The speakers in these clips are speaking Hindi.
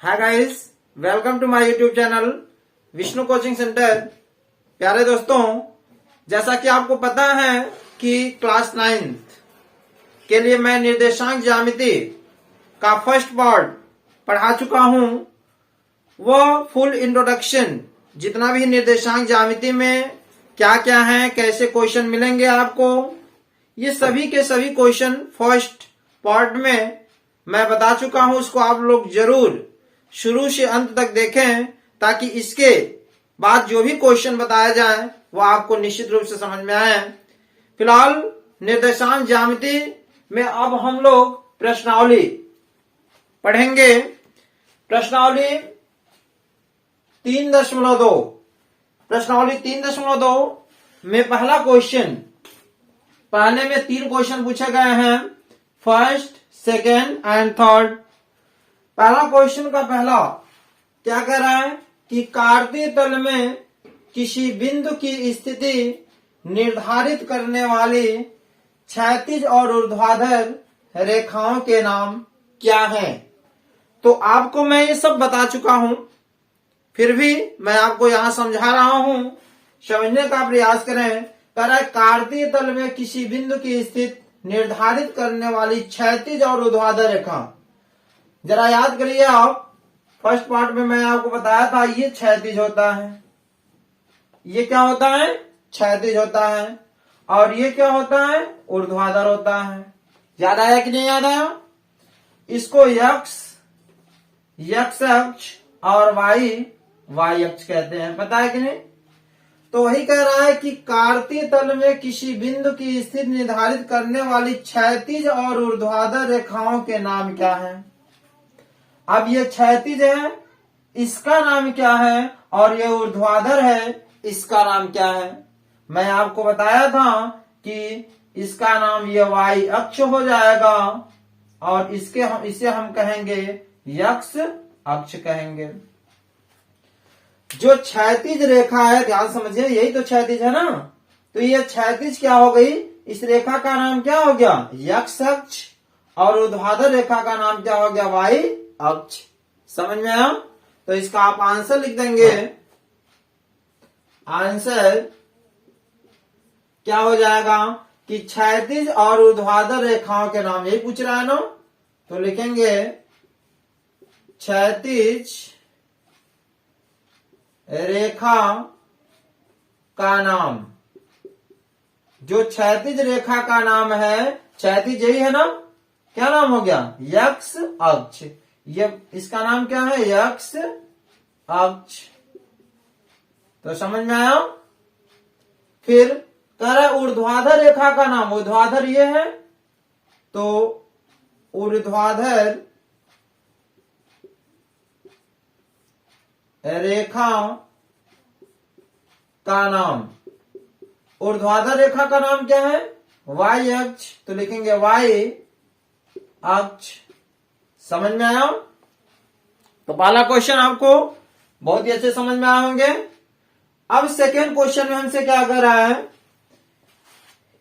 Hi guys, welcome to my YouTube channel Vishnu coaching centre. प्यारे दोस्तों, जैसा कि आपको पता है कि क्लास 9th के लिए मैं निर्देशांक ज्यामिति का फर्स्ट पार्ट पढ़ा चुका हूं। वो फुल इंट्रोडक्शन, जितना भी निर्देशांक ज्यामिति में क्या क्या है, कैसे क्वेश्चन मिलेंगे आपको, ये सभी के सभी क्वेश्चन फर्स्ट पार्ट में मैं बता चुका हूं। उसको आप लोग जरूर शुरू से अंत तक देखें, ताकि इसके बाद जो भी क्वेश्चन बताया जाए वो आपको निश्चित रूप से समझ में आए। फिलहाल निर्देशांक ज्यामिति में अब हम लोग प्रश्नावली पढ़ेंगे। प्रश्नावली 3.2 में पहला क्वेश्चन, पहले में 3 क्वेश्चन पूछे गए हैं, फर्स्ट, सेकेंड एंड थर्ड। पहला क्वेश्चन का पहला क्या कह रहा है कि कार्तीय तल में किसी बिंदु की स्थिति निर्धारित करने वाली क्षैतिज और ऊर्ध्वाधर रेखाओं के नाम क्या हैं। तो आपको मैं ये सब बता चुका हूं, फिर भी मैं आपको यहां समझा रहा हूं, समझने का प्रयास करें। कह रहा है कार्तीय तल में किसी बिंदु की स्थिति निर्धारित करने वाली क्षैतिज और ऊर्ध्वाधर रेखा। जरा याद करिए आप, फर्स्ट पार्ट में मैं आपको बताया था ये क्षैतिज होता है, ये क्या होता है, क्षैतिज होता है, और ये क्या होता है, ऊर्ध्वाधर होता है। याद आया कि नहीं याद आया? इसको x अक्ष और y अक्ष कहते हैं, पता है कि नहीं? तो वही कह रहा है कि कार्तीय तल में किसी बिंदु की स्थिति निर्धारित करने वाली क्षैतिज और ऊर्ध्वाधर रेखाओं के नाम क्या हैं। अब ये क्षैतिज है, इसका नाम क्या है, और ये ऊर्ध्वाधर है, इसका नाम क्या है। मैं आपको बताया था कि इसका नाम ये y अक्ष हो जाएगा, और इसे हम कहेंगे x अक्ष कहेंगे। जो क्षैतिज रेखा है, ध्यान समझिए, यही तो क्षैतिज है ना। तो ये क्षैतिज क्या हो गई, इस रेखा का नाम क्या हो गया, x अक्ष, और ऊर्ध्वाधर रेखा का नाम क्या हो गया, y अक्ष। समझ में आया? तो इसका आप आंसर लिख देंगे। आंसर क्या हो जाएगा कि क्षैतिज और ऊर्ध्वाधर रेखाओं के नाम, यही पूछ रहा है ना, तो लिखेंगे क्षैतिज रेखा का नाम। जो क्षैतिज रेखा का नाम है, क्षैतिज यही है ना, क्या नाम हो गया, x अक्ष। ये इसका नाम क्या है, x अक्ष। तो समझ में आया? फिर कह रहा है ऊर्ध्वाधर रेखा का नाम, ऊर्ध्वाधर ये है, तो ऊर्ध्वाधर रेखा का नाम, ऊर्ध्वाधर रेखा का नाम क्या है, y अक्ष। तो लिखेंगे y अक्ष। समझ में आया? तो पहला क्वेश्चन आपको बहुत ही अच्छे समझ में आए होंगे। अब सेकेंड क्वेश्चन में हमसे क्या कर रहा है,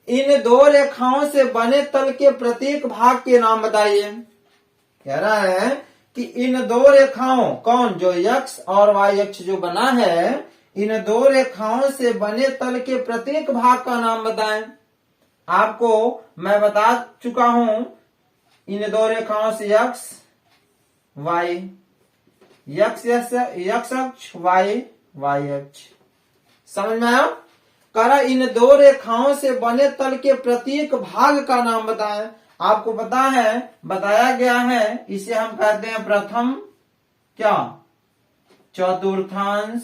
इन दो रेखाओं से बने तल के प्रत्येक भाग के नाम बताइए। कह रहा है कि इन दो रेखाओं, कौन, जो x और y अक्ष जो बना है, इन दो रेखाओं से बने तल के प्रत्येक भाग का नाम बताएं। आपको मैं बता चुका हूं, इन दो रेखाओं से x अक्ष, y अक्ष। समझ में आया? करा इन दो रेखाओं से बने तल के प्रत्येक भाग का नाम बताएं। आपको पता है, बताया गया है, इसे हम कहते हैं प्रथम क्या, चतुर्थांश।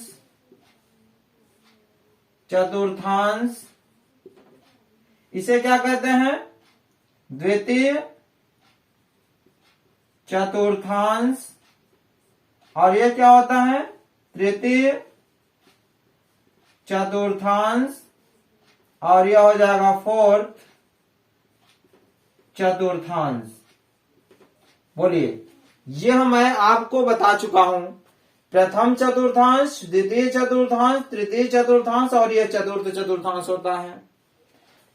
इसे क्या कहते हैं, द्वितीय चतुर्थांश। और ये क्या होता है, तृतीय चतुर्थांश। और यह हो जाएगा फोर्थ चतुर्थांश। बोलिए, यह मैं आपको बता चुका हूं, प्रथम चतुर्थांश, द्वितीय चतुर्थांश, तृतीय चतुर्थांश, और यह चतुर्थ चतुर्थांश होता है।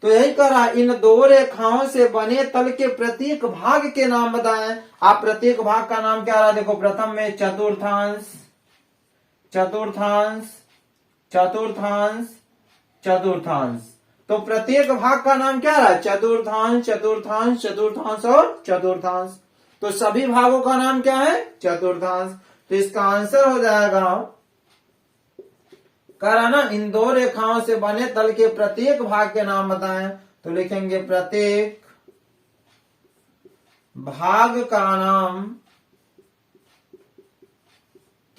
तो यही करा, इन दो रेखाओं से बने तल के प्रत्येक भाग के नाम बताएं। आप प्रत्येक भाग का नाम क्या रहा, देखो प्रथम में चतुर्थांश, चतुर्थांश, चतुर्थांश, चतुर्थांश। तो प्रत्येक भाग का नाम क्या रहा, चतुर्थांश, चतुर्थांश, चतुर्थांश और चतुर्थांश। तो सभी भागों का नाम क्या है, चतुर्थांश। तो इसका आंसर हो जाएगा, करा ना, इन दो रेखाओं से बने तल के प्रत्येक भाग के नाम बताएं। तो लिखेंगे प्रत्येक भाग का नाम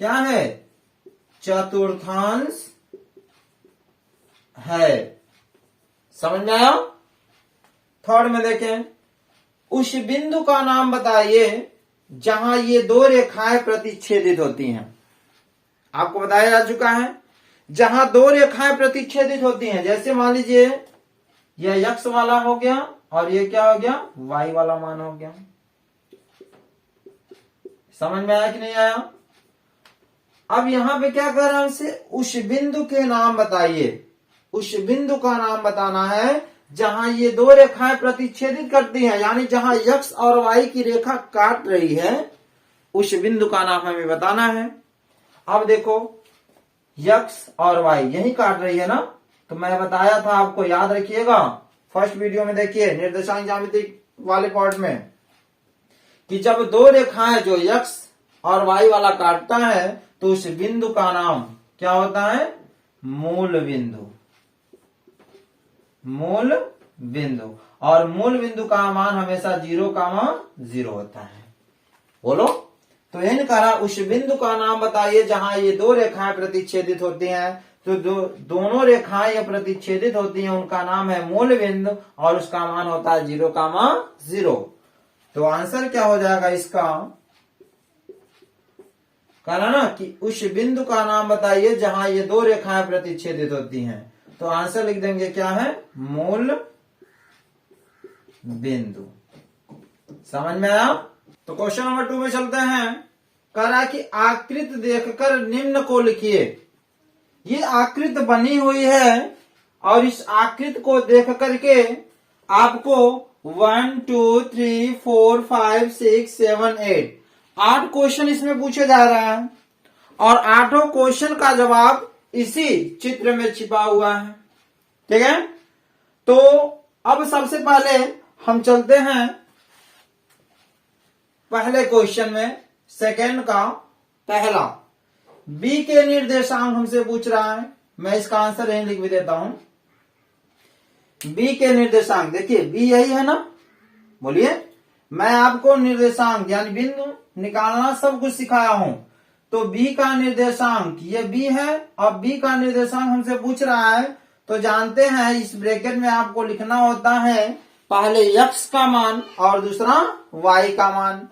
क्या है, चतुर्थांश है। समझ में आया। थर्ड में देखें, उस बिंदु का नाम बताइए जहां ये दो रेखाएं प्रतिच्छेदित होती हैं। आपको बताया जा चुका है, जहां दो रेखाएं प्रतिच्छेदित होती हैं, जैसे मान लीजिए यह x वाला हो गया और ये क्या हो गया, y वाला मान हो गया। समझ में आया कि नहीं आया। अब यहां पे क्या कर रहा है हमसे, उस बिंदु के नाम बताइए। उस बिंदु का नाम बताना है जहां ये दो रेखाएं प्रतिच्छेदित करती हैं, यानी जहां x और y की रेखा काट रही है, उस बिंदु का नाम हमें बताना है। अब देखो x और y यही काट रही है ना, तो मैं बताया था आपको, याद रखिएगा, फर्स्ट वीडियो में देखिए निर्देशांक ज्यामिति वाले पार्ट में, कि जब दो रेखाएं जो x और y वाला काटता है तो उस बिंदु का नाम क्या होता है, मूल बिंदु। मूल बिंदु, और मूल बिंदु का मान हमेशा 0,0 होता है। बोलो। तो इन करा, उस बिंदु का नाम बताइए जहां ये दो रेखाएं प्रतिच्छेदित होती हैं। तो दोनों रेखाएं ये प्रतिच्छेदित होती हैं, उनका नाम है मूल बिंदु और उसका मान होता है 0,0। तो आंसर क्या हो जाएगा इसका, कहा ना कि उस बिंदु का नाम बताइए जहां ये दो रेखाएं प्रतिच्छेदित होती हैं। तो आंसर लिख देंगे क्या है, मूल बिंदु। समझ में आया। तो क्वेश्चन नंबर 2 में चलते हैं। कह रहा कि आकृति देखकर निम्न को लिखिए। ये आकृति बनी हुई है और इस आकृति को देख करके आपको 1 2 3 4 5 6 7 8 क्वेश्चन इसमें पूछे जा रहे हैं और 8 क्वेश्चन का जवाब इसी चित्र में छिपा हुआ है। ठीक है। तो अब सबसे पहले हम चलते हैं पहले क्वेश्चन में, सेकंड का पहला। बी के निर्देशांक हमसे पूछ रहा है, मैं इसका आंसर यही लिख भी देता हूं। बी के निर्देशांक, देखिए बी यही है ना, बोलिए। मैं आपको निर्देशांक यानी बिंदु निकालना सब कुछ सिखाया हूं। तो बी का निर्देशांक ये बी है और बी का निर्देशांक हमसे पूछ रहा है, तो जानते हैं इस ब्रैकेट में आपको लिखना होता है पहले x का मान और दूसरा y का मान।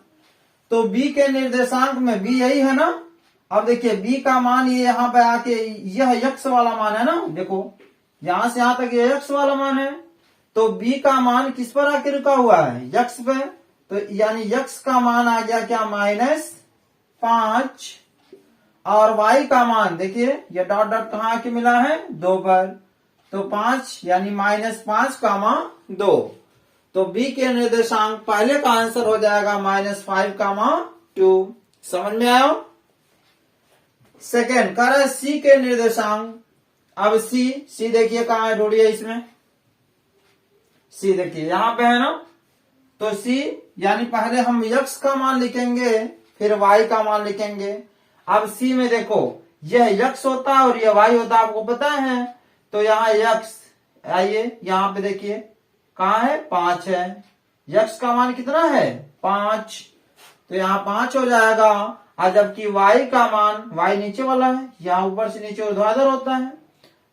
तो b के निर्देशांक में b यही है ना। अब देखिए b का मान ये यहाँ पे आके यह x वाला मान है ना, देखो यहां से यहां तक ये x वाला मान है। तो b का मान किस पर आके रुका हुआ है, x पे। तो यानी x का मान आ गया क्या, -5, और y का मान देखिए ये डॉट डॉट कहाँ आके मिला है, 2 पर। तो 5 यानी -5,2। तो b के निर्देशांक पहले का आंसर हो जाएगा -5,2। समझ में आया। सेकेंड कह रहा है c के निर्देशांक। अब c देखिए कहाँ है, ढूंढिए इसमें। c देखिए यहां पे है ना। तो c यानी पहले हम x का मान लिखेंगे फिर y का मान लिखेंगे। अब c में देखो यह x होता है और यह y होता है, आपको पता है। तो यहाँ x, आइए यहाँ पे देखिए कहाँ है, 5 है। x का मान कितना है, 5। तो यहाँ 5 हो जाएगा। और जबकि y का मान, y नीचे वाला है, यहाँ ऊपर से नीचे ऊर्ध्वाधर होता है।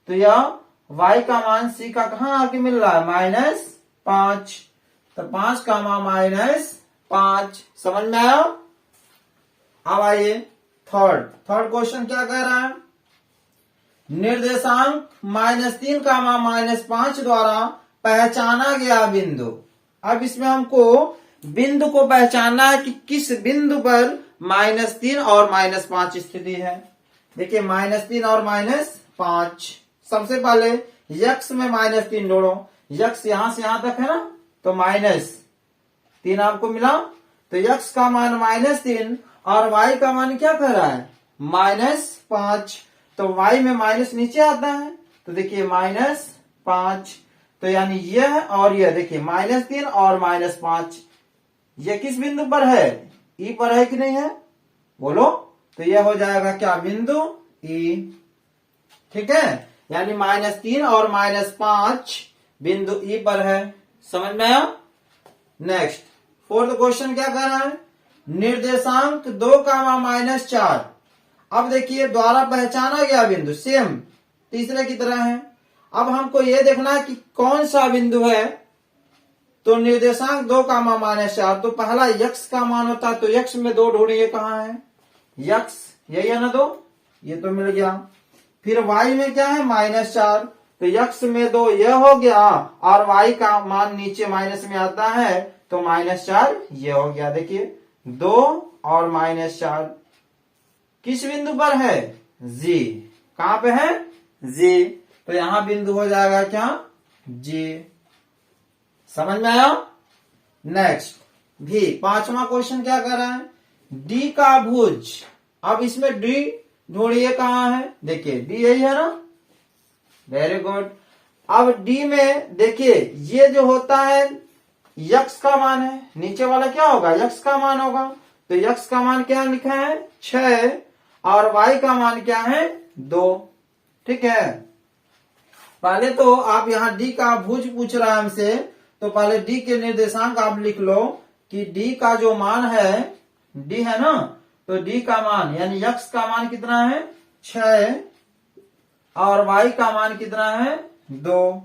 तो यह y का मान c का कहाँ आके मिल रहा है, -5। तो 5 का मान -5। समझ में आया। अब आइए थर्ड क्वेश्चन क्या कह रहा है, निर्देशांक -3 का मान -5 द्वारा पहचाना गया बिंदु। अब इसमें हमको बिंदु को पहचानना है कि किस बिंदु पर -3 और -5 स्थिति है। देखिए -3 और -5, सबसे पहले x में -3 जोड़ो। यक्स यहां से यहां तक है ना, तो -3 आपको मिला। तो यक्स का मान -3 और वाई का मान क्या कह रहा है, -5। तो वाई में माइनस नीचे आता है, तो देखिए -5। तो यानी यह और यह देखिए -3 और -5, ये किस बिंदु पर है, ई पर है कि नहीं है, बोलो। तो यह हो जाएगा क्या, बिंदु ई। ठीक है, यानी -3 और -5 बिंदु ई पर है। समझ में आया। नेक्स्ट 4th क्वेश्चन क्या कर रहा है, निर्देशांक 2, -4। अब देखिए द्वारा पहचाना गया बिंदु सेम तीसरे की तरह है। अब हमको ये देखना है कि कौन सा बिंदु है। तो निर्देशांक 2, -4, तो पहला यक्स का मान होता है, तो यक्स में 2 ढूंढिए कहाँ है, यक्स यही है ना 2, ये तो मिल गया। फिर वाई में क्या है, -4, तो यक्स में 2 यह हो गया, और वाई का मान नीचे माइनस में आता है, तो -4 ये हो गया। देखिए 2 और -4 किस बिंदु पर है, जी। कहां पे है, जी। तो यहां बिंदु हो जाएगा क्या, जी। समझ में आया। नेक्स्ट भी 5वां क्वेश्चन क्या कर रहा है, डी का भुज। अब इसमें डी ढूंढिए कहां है, देखिए डी यही है ना, वेरी गुड। अब डी में देखिए ये जो होता है यक्स का मान है, नीचे वाला क्या होगा, यक्स का मान होगा। तो यक्स का मान क्या लिखा है, 6, और वाई का मान क्या है, 2। ठीक है, पहले तो आप यहाँ डी का भुज पूछ रहा है हमसे, तो पहले डी के निर्देशांक आप लिख लो कि डी का जो मान है, डी है ना, तो डी का मान यानी यक्स का मान कितना है, 6, और वाई का मान कितना है, 2।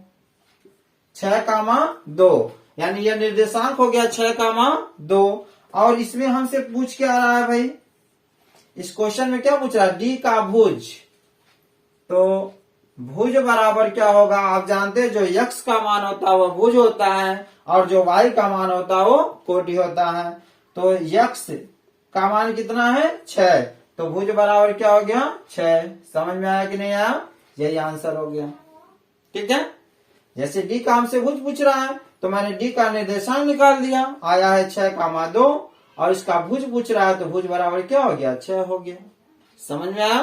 6, 2 यानी यह निर्देशांक हो गया 6, 2। और इसमें हमसे पूछ क्या रहा है भाई, इस क्वेश्चन में क्या पूछ रहा है, डी का भुज। तो भुज बराबर क्या होगा, आप जानते हैं जो यक्स का मान होता है वो भुज होता है, और जो वाई का मान होता है वो कोटि होता है। तो यक्स का मान कितना है, 6, तो भुज बराबर क्या हो गया, 6। समझ में आया कि नहीं आया, यही आंसर हो गया। ठीक है, जैसे डी का हमसे भुज पूछ रहा है, तो मैंने डी का निर्देशांक निकाल दिया, आया है 6, 2, और इसका भुज पूछ रहा है, तो भुज बराबर क्या हो गया, 6 हो गया। समझ में आया।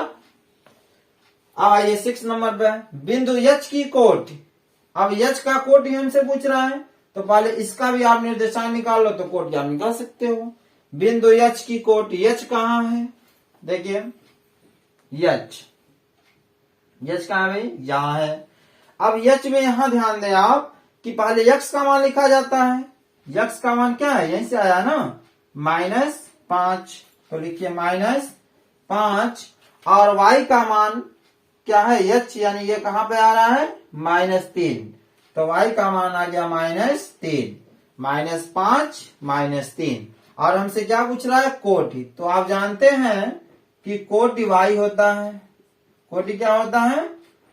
अब आइए 6 नंबर पे, बिंदु यच की कोटि। अब यच का कोटि हमसे पूछ रहा है, तो पहले इसका भी आप निर्देशांक निकाल लो, तो कोटि आप निकाल सकते हो। बिंदु यच की कोटि, यच कहाँ है, देखिए यच, यच कहाँ है भाई, यहां है। अब यच में यहां ध्यान दें आप कि पहले यक्स का मान लिखा जाता है, यक्स का मान क्या है, यहीं से आया ना, -5, तो लिखिए -5, और वाई का मान क्या है, यच, यानी ये कहां पे आ रहा है, -3, तो वाई का मान आ गया -3, -5 -3। और हमसे क्या पूछ रहा है, कोटि। तो आप जानते हैं कि कोटि वाई होता है, कोटि क्या होता है,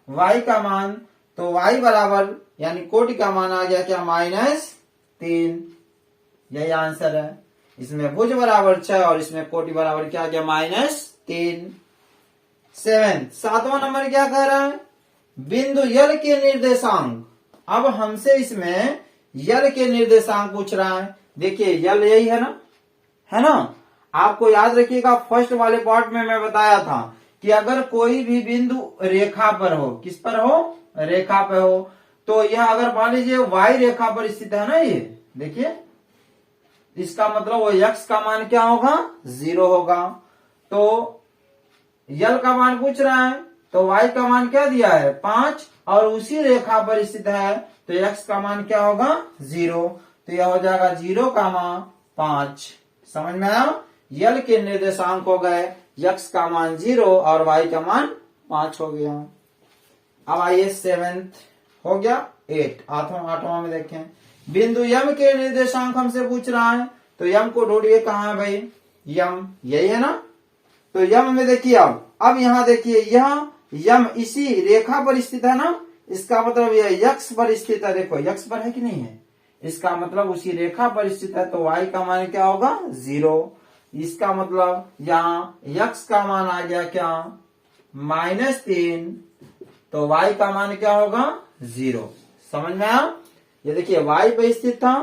वाई का मान। तो वाई बराबर यानी कोटि का मान आ गया क्या, -3, यही आंसर है। इसमें भुज बराबर 6 और इसमें कोटि बराबर क्या आ गया, -3। 7वां नंबर क्या कह रहा है, बिंदु यल के निर्देशांक। अब हमसे इसमें यल के निर्देशांक पूछ रहा है। देखिए यल यही है ना, है ना। आपको याद रखिएगा फर्स्ट वाले पार्ट में मैं बताया था कि अगर कोई भी बिंदु रेखा पर हो, किस पर हो, रेखा पर हो, तो यह अगर मान लीजिए वाई रेखा पर स्थित है ना, ये देखिए, इसका मतलब वो यक्स का मान क्या होगा, 0 होगा। तो यल का मान पूछ रहा है, तो वाई का मान क्या दिया है, 5, और उसी रेखा पर स्थित है, तो यक्स का मान क्या होगा, 0। तो यह हो जाएगा 0, 5। समझ में आया। यल के निर्देशांक हो गए, यक्स का मान 0 और वाई का मान 5 हो गया। अब आइए 7th हो गया, 8वां में देखें, बिंदु यम के निर्देशांक हमसे पूछ रहा है, तो यम को ढूंढिए कहाँ है भाई, यम यही है ना। तो यम में देखिए, अब यहाँ देखिए, यह यम इसी रेखा पर स्थित है ना, इसका मतलब यह यक्स पर स्थित है। देखो यक्स पर है कि नहीं है, इसका मतलब उसी रेखा पर स्थित है, तो वाई का मान क्या होगा, 0। इसका मतलब यहाँ यक्स का मान आ गया क्या, -3, तो वाई का मान क्या होगा, 0। समझ में आया। ये देखिए y पे स्थित था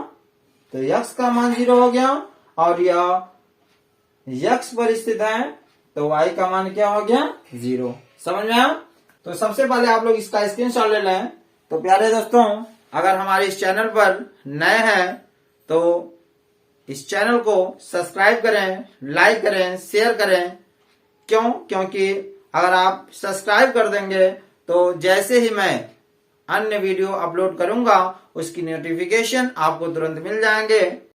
तो x का मान 0 हो गया, और यह x पर स्थित है तो y का मान क्या हो गया 0। समझ में आया? तो सबसे पहले आप लोग इसका स्क्रीनशॉट ले लें। तो प्यारे दोस्तों, अगर हमारे इस चैनल पर नए हैं तो इस चैनल को सब्सक्राइब करें, लाइक करें, शेयर करें। क्यों? क्योंकि अगर आप सब्सक्राइब कर देंगे तो जैसे ही मैं अन्य वीडियो अपलोड करूंगा उसकी नोटिफिकेशन आपको तुरंत मिल जाएंगे।